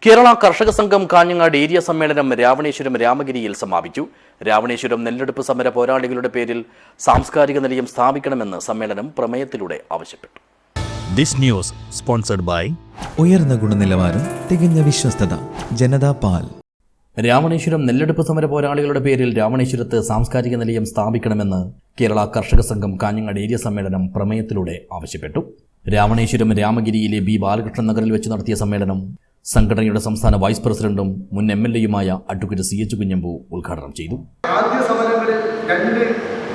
കേരള കർഷക സംഘം കാഞ്ഞങ്ങാട് ഏരിയ സമ്മേളനം രാവണേശ്വരം രാമഗിരിയിൽ സമാപിച്ചു. രാവണേശ്വരം നെല്ലെടുപ്പ് സമര പോരാളികളുടെ പേരിൽ സാംസ്കാരിക നിലയം സ്ഥാപിക്കണമെന്ന് സമ്മേളനം പ്രമേയത്തിലൂടെ ആവശ്യപ്പെട്ടു. ദിസ് ന്യൂസ് സ്പോൺസർഡ് ബൈ ഉയർന്ന ഗുണനിലവാരം, തികഞ്ഞ വിശ്വസ്തത, ജനതാ പാൽ. രാവണേശ്വരം നെല്ലെടുപ്പ് സമര പോരാളികളുടെ പേരിൽ രാവണേശ്വരത്ത് സാംസ്കാരിക നിലയം സ്ഥാപിക്കണമെന്ന് കേരള കർഷക സംഘം കാഞ്ഞങ്ങാട് ഏരിയ സമ്മേളനം പ്രമേയത്തിലൂടെ ആവശ്യപ്പെട്ടു. രാവണേശ്വരം രാമഗിരിയിലെ ബി ബാലകൃഷ്ണൻ നഗറിൽ വെച്ച് നടത്തിയ സമ്മേളനം സംഘടനയുടെ സംസ്ഥാന വൈസ് പ്രസിഡന്റും മുൻ MLA-യുമായ അഡ്വക്കേറ്റ് CH കുഞ്ഞമ്പു ഉദ്ഘാടനം ചെയ്തു. ആദ്യ സമരങ്ങളിൽ രണ്ട്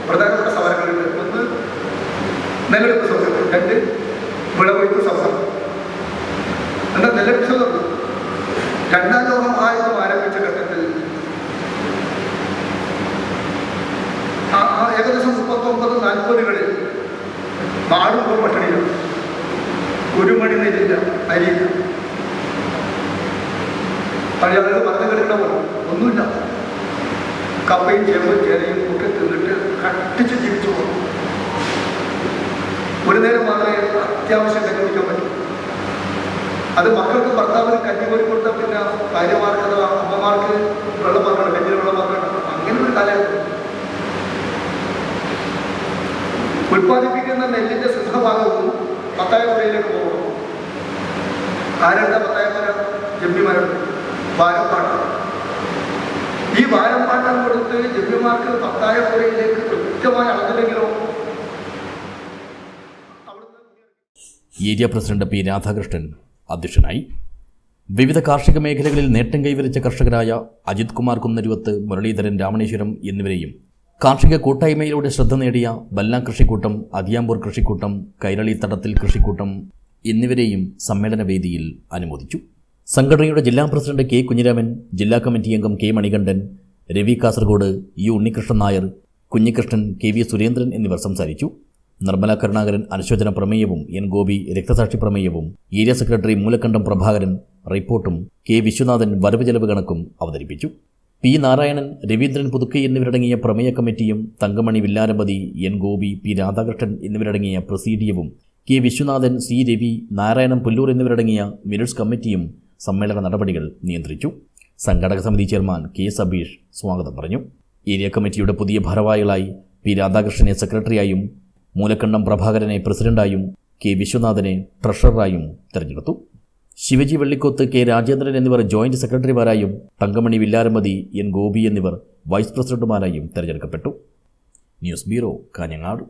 പ്രധാനപ്പെട്ട സമരങ്ങളുണ്ട്. ഒന്ന് നെല്ലെടുപ്പ് സമരം, രണ്ട് വിളവെടുപ്പ് സമരം. എന്നാൽ നെല്ലെടുപ്പ് സമരം രണ്ടാം ലോക മഹായുദ്ധം ആരംഭിച്ച ഘട്ടത്തിൽ ഏകദേശം 39-40-കളിൽ നാടുമ്പോൾ പട്ടിണിയിലാണ്. ഒരു മണി നെല്ലില്ല, അരിയില്ല. പഴയ ആളുകൾ പറഞ്ഞു കേട്ടിട്ടുണ്ടാവും, ഒന്നുമില്ല. കപ്പയും ചേമ്പും ചേരയും ഒക്കെ തിന്നിട്ട് കട്ടിച്ച് ജീവിച്ചു പോകും. ഒരു നേരം മാത്രമേ അത്യാവശ്യം കഞ്ഞി കുടിക്കാൻ പറ്റൂ. അത് മക്കൾക്ക് ഭർത്താവിന് കഞ്ഞി കോരി കൊടുത്താൽ പിന്നെ ഭാര്യമാർക്ക് അഥവാ അമ്മമാർക്ക് വെള്ളം വാങ്ങണം, കഞ്ഞിന് വെള്ളം വാങ്ങണം. അങ്ങനെ ഒരു കാലഘട്ടം. ഉൽപ്പാദിപ്പിക്കുന്ന നെല്ലിന്റെ സിംഹഭാഗവും പത്തായപ്പുഴയിലേക്ക് പോകണം. ആരുടെ പത്തായപ്പുര? ജമ്മിമാരുണ്ട്. വാരപ്പാട്ടം. ഈ വാരപ്പാട്ടം കൊടുത്ത് ജമ്മിമാർക്ക് പത്തായപ്പുഴയിലേക്ക് കൃത്യമായി അളന്നില്ലെങ്കിലോ. Area president P. രാധാകൃഷ്ണൻ അധ്യക്ഷനായി. വിവിധ കാർഷിക മേഖലകളിൽ നേട്ടം കൈവരിച്ച കർഷകരായ അജിത് കുമാർ കുന്നരുവത്ത്, മുരളീധരൻ, രാമണേശ്വരം എന്നിവരെയും കാർഷിക കൂട്ടായ്മയിലൂടെ ശ്രദ്ധ നേടിയ ബല്ല കൃഷിക്കൂട്ടം, അതിയാമ്പൂർ കൃഷിക്കൂട്ടം, കൈരളി തടത്തിൽ കൃഷിക്കൂട്ടം എന്നിവരെയും സമ്മേളന വേദിയിൽ അനുമോദിച്ചു. സംഘടനയുടെ ജില്ലാ പ്രസിഡന്റ് K. കുഞ്ഞിരാമൻ, ജില്ലാ കമ്മിറ്റി അംഗം K. Manikandan, Ravi Kasaragod, U. Unnikrishnan Nair, Kunhikrishnan, KV. Surendran എന്നിവർ സംസാരിച്ചു. നിർമ്മല കരുണാകരൻ അനുശോചന പ്രമേയവും, N. ഗോപി രക്തസാക്ഷി പ്രമേയവും, ഏരിയ സെക്രട്ടറി മൂലക്കണ്ടം പ്രഭാകരൻ റിപ്പോർട്ടും, K. വിശ്വനാഥൻ വരവ് ചെലവ് കണക്കും അവതരിപ്പിച്ചു. P. നാരായണൻ, രവീന്ദ്രൻ പുതുക്കൈ എന്നിവരടങ്ങിയ പ്രമേയ കമ്മിറ്റിയും, തങ്കമണി വില്ലാരമ്പതി, N. ഗോപി, P. രാധാകൃഷ്ണൻ എന്നിവരടങ്ങിയ പ്രസീഡിയവും, K. വിശ്വനാഥൻ, C. രവി, നാരായണൻ പുല്ലൂർ എന്നിവരടങ്ങിയ മിനിറ്റ്സ് കമ്മിറ്റിയും സമ്മേളന നടപടികൾ നിയന്ത്രിച്ചു. സംഘടക സമിതി ചെയർമാൻ K. സബീഷ് സ്വാഗതം പറഞ്ഞു. ഏരിയ കമ്മിറ്റിയുടെ പുതിയ ഭാരവാഹികളായി P. രാധാകൃഷ്ണനെ സെക്രട്ടറിയായും, മൂലക്കണ്ടം പ്രഭാകരനെ പ്രസിഡന്റായും, K. വിശ്വനാഥനെ ട്രഷററായും തെരഞ്ഞെടുത്തു. ശിവജി വെള്ളിക്കോത്ത്, K. രാജേന്ദ്രൻ എന്നിവർ ജോയിന്റ് സെക്രട്ടറിമാരായും, തങ്കമണി വില്ലാരമ്പതി, N. ഗോപി എന്നിവർ വൈസ് പ്രസിഡന്റുമാരായും തെരഞ്ഞെടുക്കപ്പെട്ടു. News bureau, Kanhangad.